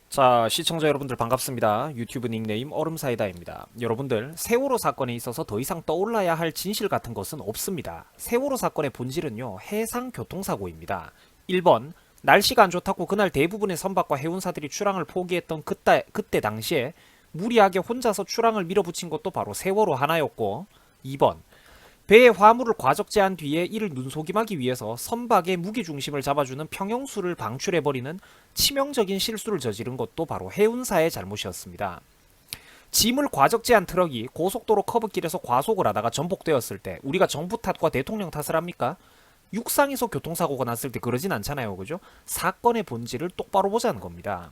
자, 시청자 여러분들 반갑습니다. 유튜브 닉네임 얼음사이다입니다. 여러분들, 세월호 사건에 있어서 더 이상 떠올라야 할 진실 같은 것은 없습니다. 세월호 사건의 본질은요, 해상교통사고입니다. 1번, 날씨가 안 좋다고 그날 대부분의 선박과 해운사들이 출항을 포기했던 그때 당시에 무리하게 혼자서 출항을 밀어붙인 것도 바로 세월호 하나였고, 2번, 배의 화물을 과적제한 뒤에 이를 눈속임하기 위해서 선박의 무게중심을 잡아주는 평형수를 방출해버리는 치명적인 실수를 저지른 것도 바로 해운사의 잘못이었습니다. 짐을 과적제한 트럭이 고속도로 커브길에서 과속을 하다가 전복되었을 때 우리가 정부 탓과 대통령 탓을 합니까? 육상에서 교통사고가 났을 때 그러진 않잖아요. 그죠? 사건의 본질을 똑바로 보자는 겁니다.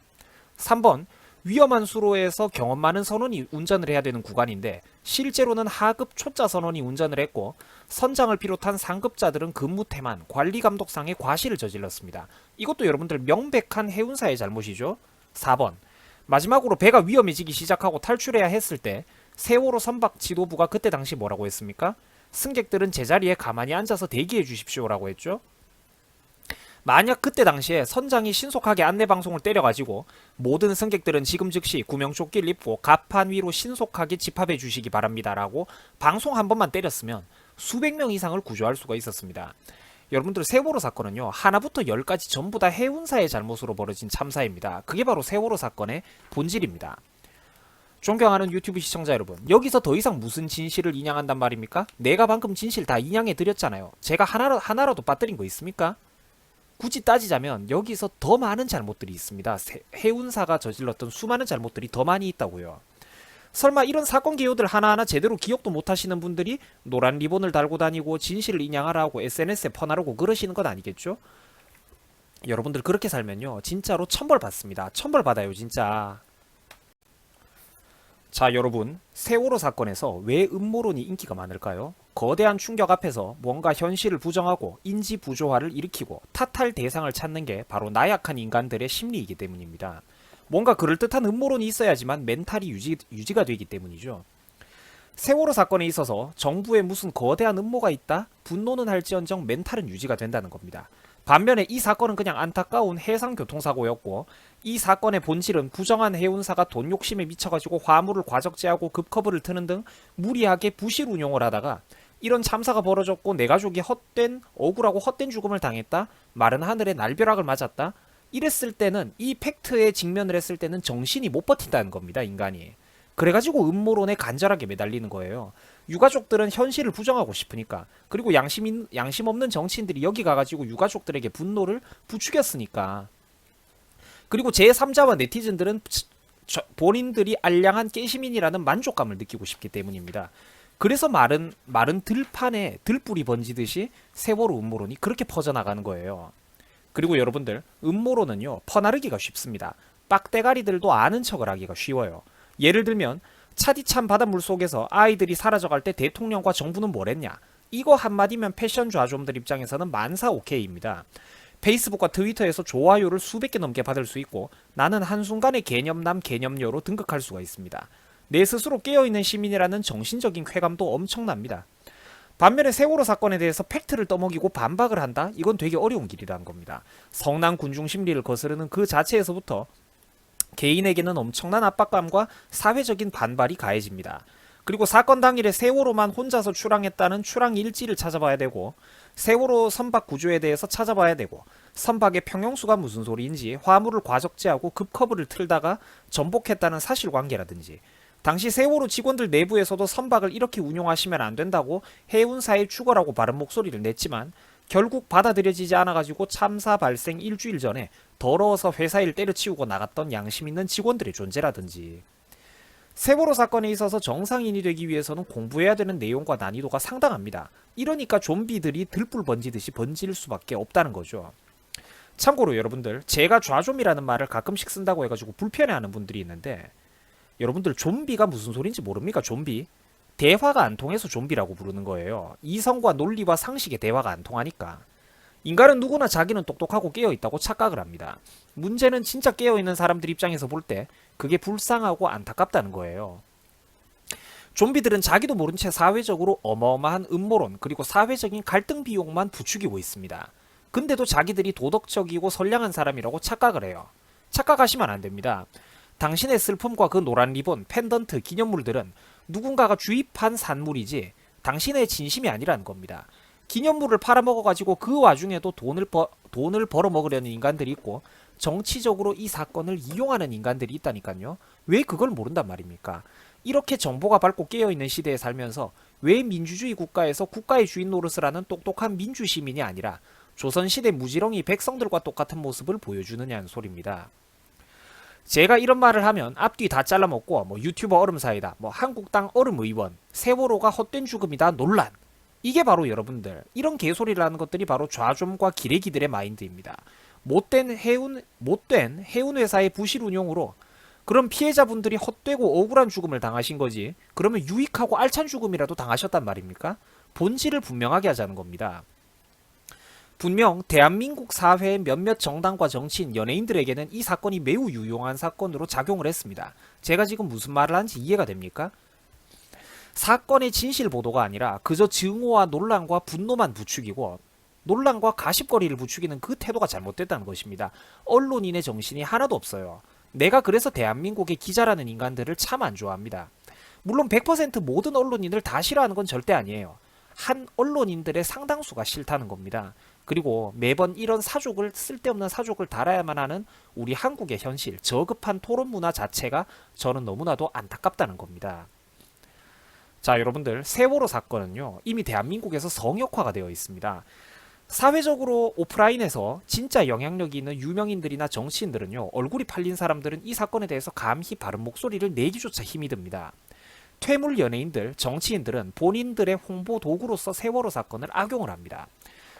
3번, 위험한 수로에서 경험 많은 선원이 운전을 해야 되는 구간인데 실제로는 하급 초짜 선원이 운전을 했고 선장을 비롯한 상급자들은 근무 태만, 관리 감독상의 과실을 저질렀습니다. 이것도 여러분들 명백한 해운사의 잘못이죠. 4번, 마지막으로 배가 위험해지기 시작하고 탈출해야 했을 때 세월호 선박 지도부가 그때 당시 뭐라고 했습니까? 승객들은 제자리에 가만히 앉아서 대기해 주십시오라고 했죠. 만약 그때 당시에 선장이 신속하게 안내방송을 때려가지고 모든 승객들은 지금 즉시 구명조끼를 입고 갑판 위로 신속하게 집합해 주시기 바랍니다라고 방송 한 번만 때렸으면 수백 명 이상을 구조할 수가 있었습니다. 여러분들, 세월호 사건은요, 하나부터 열까지 전부 다 해운사의 잘못으로 벌어진 참사입니다. 그게 바로 세월호 사건의 본질입니다. 존경하는 유튜브 시청자 여러분, 여기서 더 이상 무슨 진실을 인양한단 말입니까? 내가 방금 진실 다 인양해 드렸잖아요. 제가 하나라도 빠뜨린 거 있습니까? 굳이 따지자면 여기서 더 많은 잘못들이 있습니다. 해운사가 저질렀던 수많은 잘못들이 더 많이 있다고요. 설마 이런 사건 개요들 하나하나 제대로 기억도 못하시는 분들이 노란 리본을 달고 다니고 진실을 인양하라고 SNS에 퍼나르고 그러시는 건 아니겠죠? 여러분들 그렇게 살면요, 진짜로 천벌 받습니다. 천벌 받아요, 진짜. 자, 여러분, 세월호 사건에서 왜 음모론이 인기가 많을까요? 거대한 충격 앞에서 뭔가 현실을 부정하고 인지 부조화를 일으키고 탓할 대상을 찾는 게 바로 나약한 인간들의 심리이기 때문입니다. 뭔가 그럴듯한 음모론이 있어야지만 멘탈이 유지가 되기 때문이죠. 세월호 사건에 있어서 정부에 무슨 거대한 음모가 있다? 분노는 할지언정 멘탈은 유지가 된다는 겁니다. 반면에 이 사건은 그냥 안타까운 해상교통사고였고, 이 사건의 본질은 부정한 해운사가 돈 욕심에 미쳐가지고 화물을 과적제하고 급커브를 트는 등 무리하게 부실 운용을 하다가 이런 참사가 벌어졌고 내 가족이 억울하고 헛된 죽음을 당했다, 마른 하늘에 날벼락을 맞았다, 이랬을 때는, 이 팩트에 직면을 했을 때는 정신이 못 버틴다는 겁니다, 인간이. 그래가지고 음모론에 간절하게 매달리는 거예요. 유가족들은 현실을 부정하고 싶으니까, 그리고 양심 없는 정치인들이 여기 가가지고 유가족들에게 분노를 부추겼으니까, 그리고 제3자와 네티즌들은 본인들이 알량한 깨시민이라는 만족감을 느끼고 싶기 때문입니다. 그래서 마른 들판에 들불이 번지듯이 세월호 음모론이 그렇게 퍼져나가는 거예요. 그리고 여러분들, 음모론은요, 퍼나르기가 쉽습니다. 빡대가리들도 아는 척을 하기가 쉬워요. 예를 들면 차디찬 바닷물 속에서 아이들이 사라져갈 때 대통령과 정부는 뭘 했냐, 이거 한마디면 패션 좌좀들 입장에서는 만사 오케이입니다. 페이스북과 트위터에서 좋아요를 수백 개 넘게 받을 수 있고 나는 한순간에 개념남 개념녀로 등극할 수가 있습니다. 내 스스로 깨어있는 시민이라는 정신적인 쾌감도 엄청납니다. 반면에 세월호 사건에 대해서 팩트를 떠먹이고 반박을 한다? 이건 되게 어려운 길이라는 겁니다. 성난 군중 심리를 거스르는 그 자체에서부터 개인에게는 엄청난 압박감과 사회적인 반발이 가해집니다. 그리고 사건 당일에 세월호만 혼자서 출항했다는 출항 일지를 찾아봐야 되고, 세월호 선박 구조에 대해서 찾아봐야 되고, 선박의 평형수가 무슨 소리인지, 화물을 과적제하고 급커브를 틀다가 전복했다는 사실관계라든지, 당시 세월호 직원들 내부에서도 선박을 이렇게 운용하시면 안 된다고 해운사에 추가라고 바른 목소리를 냈지만 결국 받아들여지지 않아가지고 참사 발생 일주일 전에 더러워서 회사 일 때려치우고 나갔던 양심 있는 직원들의 존재라든지, 세월호 사건에 있어서 정상인이 되기 위해서는 공부해야 되는 내용과 난이도가 상당합니다. 이러니까 좀비들이 들불 번지듯이 번질 수밖에 없다는 거죠. 참고로 여러분들, 제가 좌좀이라는 말을 가끔씩 쓴다고 해가지고 불편해하는 분들이 있는데, 여러분들 좀비가 무슨 소린지 모릅니까? 좀비? 대화가 안 통해서 좀비라고 부르는 거예요. 이성과 논리와 상식의 대화가 안 통하니까. 인간은 누구나 자기는 똑똑하고 깨어있다고 착각을 합니다. 문제는 진짜 깨어있는 사람들 입장에서 볼 때 그게 불쌍하고 안타깝다는 거예요. 좀비들은 자기도 모른 채 사회적으로 어마어마한 음모론, 그리고 사회적인 갈등 비용만 부추기고 있습니다. 근데도 자기들이 도덕적이고 선량한 사람이라고 착각을 해요. 착각하시면 안 됩니다. 당신의 슬픔과 그 노란 리본, 펜던트, 기념물들은 누군가가 주입한 산물이지 당신의 진심이 아니라는 겁니다. 기념물을 팔아먹어가지고 그 와중에도 돈을 벌어먹으려는 인간들이 있고 정치적으로 이 사건을 이용하는 인간들이 있다니까요. 왜 그걸 모른단 말입니까? 이렇게 정보가 밝고 깨어있는 시대에 살면서 왜 민주주의 국가에서 국가의 주인 노릇을 하는 똑똑한 민주시민이 아니라 조선시대 무지렁이 백성들과 똑같은 모습을 보여주느냐는 소리입니다. 제가 이런 말을 하면 앞뒤 다 잘라먹고 뭐 유튜버 얼음사이다, 뭐 한국당 얼음의원, 세월호가 헛된 죽음이다 논란, 이게 바로 여러분들 이런 개소리를 하는 것들이 바로 좌좀과 기레기들의 마인드입니다. 못된 해운 회사의 부실 운용으로 그런 피해자분들이 헛되고 억울한 죽음을 당하신 거지, 그러면 유익하고 알찬 죽음이라도 당하셨단 말입니까? 본질을 분명하게 하자는 겁니다. 분명 대한민국 사회의 몇몇 정당과 정치인, 연예인들에게는 이 사건이 매우 유용한 사건으로 작용을 했습니다. 제가 지금 무슨 말을 하는지 이해가 됩니까? 사건의 진실 보도가 아니라 그저 증오와 논란과 분노만 부추기고 논란과 가십거리를 부추기는 그 태도가 잘못됐다는 것입니다. 언론인의 정신이 하나도 없어요. 내가 그래서 대한민국의 기자라는 인간들을 참 안 좋아합니다. 물론 100% 모든 언론인을 다 싫어하는 건 절대 아니에요. 한 언론인들의 상당수가 싫다는 겁니다. 그리고 매번 이런 사족을, 쓸데없는 사족을 달아야만 하는 우리 한국의 현실, 저급한 토론 문화 자체가 저는 너무나도 안타깝다는 겁니다. 자, 여러분들, 세월호 사건은요, 이미 대한민국에서 성역화가 되어 있습니다. 사회적으로 오프라인에서 진짜 영향력이 있는 유명인들이나 정치인들은요, 얼굴이 팔린 사람들은 이 사건에 대해서 감히 바른 목소리를 내기조차 힘이 듭니다. 퇴물 연예인들, 정치인들은 본인들의 홍보 도구로서 세월호 사건을 악용을 합니다.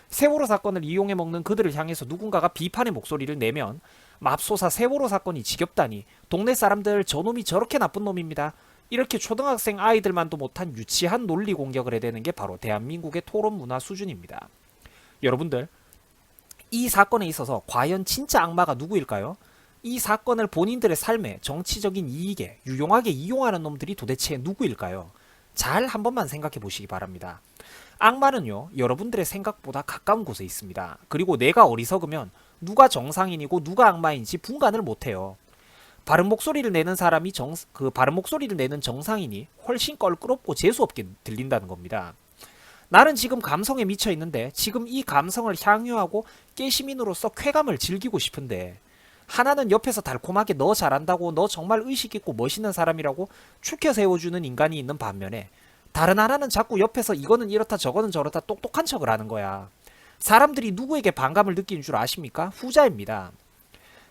세월호 사건을 이용해 먹는 그들을 향해서 누군가가 비판의 목소리를 내면 맙소사 세월호 사건이 지겹다니, 동네 사람들 저놈이 저렇게 나쁜 놈입니다, 이렇게 초등학생 아이들만도 못한 유치한 논리 공격을 해대는 게 바로 대한민국의 토론 문화 수준입니다. 여러분들, 이 사건에 있어서 과연 진짜 악마가 누구일까요? 이 사건을 본인들의 삶에, 정치적인 이익에 유용하게 이용하는 놈들이 도대체 누구일까요? 잘 한 번만 생각해 보시기 바랍니다. 악마는요, 여러분들의 생각보다 가까운 곳에 있습니다. 그리고 내가 어리석으면 누가 정상인이고 누가 악마인지 분간을 못해요. 바른 목소리를 내는 사람이 바른 목소리를 내는 정상인이 훨씬 껄끄럽고 재수없게 들린다는 겁니다. 나는 지금 감성에 미쳐 있는데 지금 이 감성을 향유하고 깨시민으로서 쾌감을 즐기고 싶은데, 하나는 옆에서 달콤하게 너 잘한다고, 너 정말 의식있고 멋있는 사람이라고 축혀 세워주는 인간이 있는 반면에, 다른 하나는 자꾸 옆에서 이거는 이렇다 저거는 저렇다 똑똑한 척을 하는 거야. 사람들이 누구에게 반감을 느끼는 줄 아십니까? 후자입니다.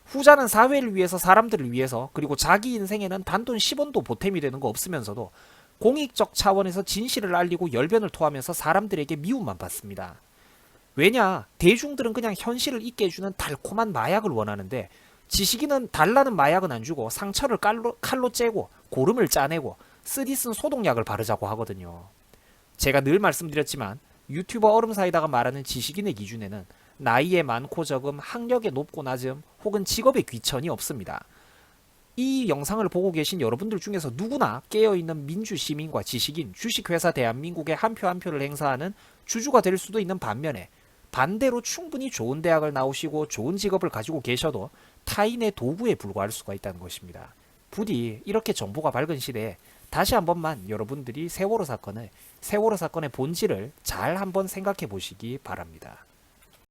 후자는 사회를 위해서, 사람들을 위해서, 그리고 자기 인생에는 단돈 10원도 보탬이 되는 거 없으면서도 공익적 차원에서 진실을 알리고 열변을 토하면서 사람들에게 미움만 받습니다. 왜냐? 대중들은 그냥 현실을 잊게 해주는 달콤한 마약을 원하는데, 지식인은 달라는 마약은 안 주고 상처를 칼로 째고 고름을 짜내고 쓰디쓴 소독약을 바르자고 하거든요. 제가 늘 말씀드렸지만 유튜버 얼음사이다가 말하는 지식인의 기준에는 나이에 많고 적음, 학력의 높고 낮음, 혹은 직업의 귀천이 없습니다. 이 영상을 보고 계신 여러분들 중에서 누구나 깨어있는 민주시민과 지식인, 주식회사 대한민국의 한 표 한 표를 행사하는 주주가 될 수도 있는 반면에, 반대로 충분히 좋은 대학을 나오시고 좋은 직업을 가지고 계셔도 타인의 도구에 불과할 수가 있다는 것입니다. 부디 이렇게 정보가 밝은 시대에 다시 한 번만 여러분들이 세월호 사건의 본질을 잘 한번 생각해 보시기 바랍니다.